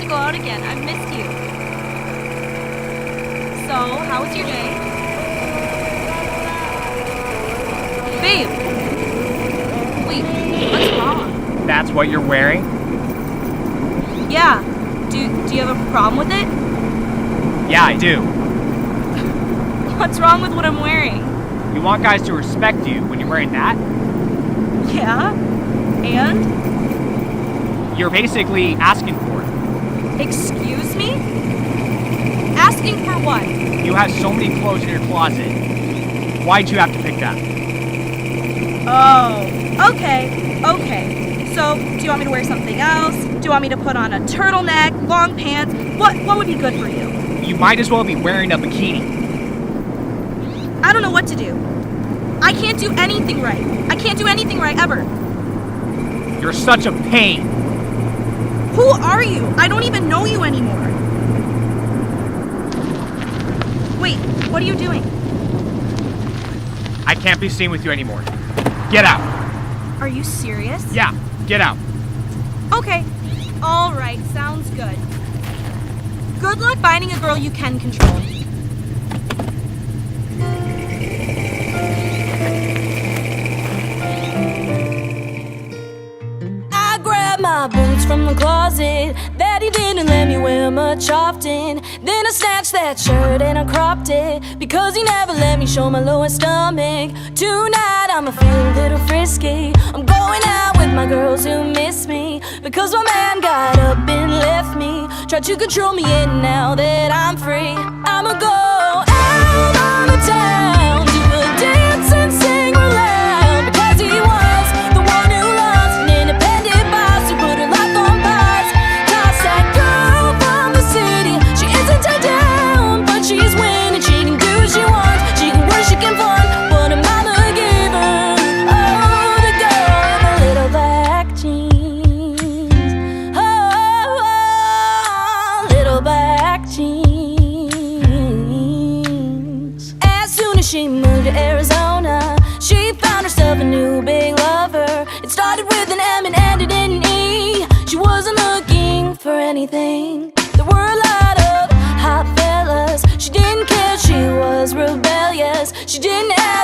go out again. I've missed you. So, how was your day? Babe! Wait, what's wrong? That's what you're wearing? Yeah. Do you have a problem with it? Yeah, I do. What's wrong with what I'm wearing? You want guys to respect you when you're wearing that? Yeah? And? You're basically asking for it. Excuse me? Asking for what? You have so many clothes in your closet. Why'd you have to pick that? Oh, okay. So, do you want me to wear something else? Do you want me to put on a turtleneck, long pants? What would be good for you? You might as well be wearing a bikini. I don't know what to do. I can't do anything right. I can't do anything right ever. You're such a pain. Who are you? I don't even know you anymore. Wait, what are you doing? I can't be seen with you anymore. Get out. Are you serious? Yeah, get out. Okay. All right, sounds good. Good luck finding a girl you can control. I grabbed my boots from the closet that he didn't let me wear much often. Then I snatched that shirt and I cropped it because he never let me show my lower stomach. Tonight I'ma feel a little frisky. I'm going out with my girls who miss me because my man got up and left me. Tried to control me and now that I'm free, I'ma go out on the town, do a dance and sing aloud because he was the one who lost an independent boss who put her life on pause. Toss that girl from the city, she isn't tied down, but she's winning. She can do what she wants, she can work, she can fun. What a mama gave her, oh, the girl in the little black jeans. Oh, little black jeans. As soon as she moved to Arizona, she found herself a new big lover. It started with an M and ended in an E. She wasn't looking for anything. There were a lot of hot fellas. She didn't care, she was rebellious. She didn't have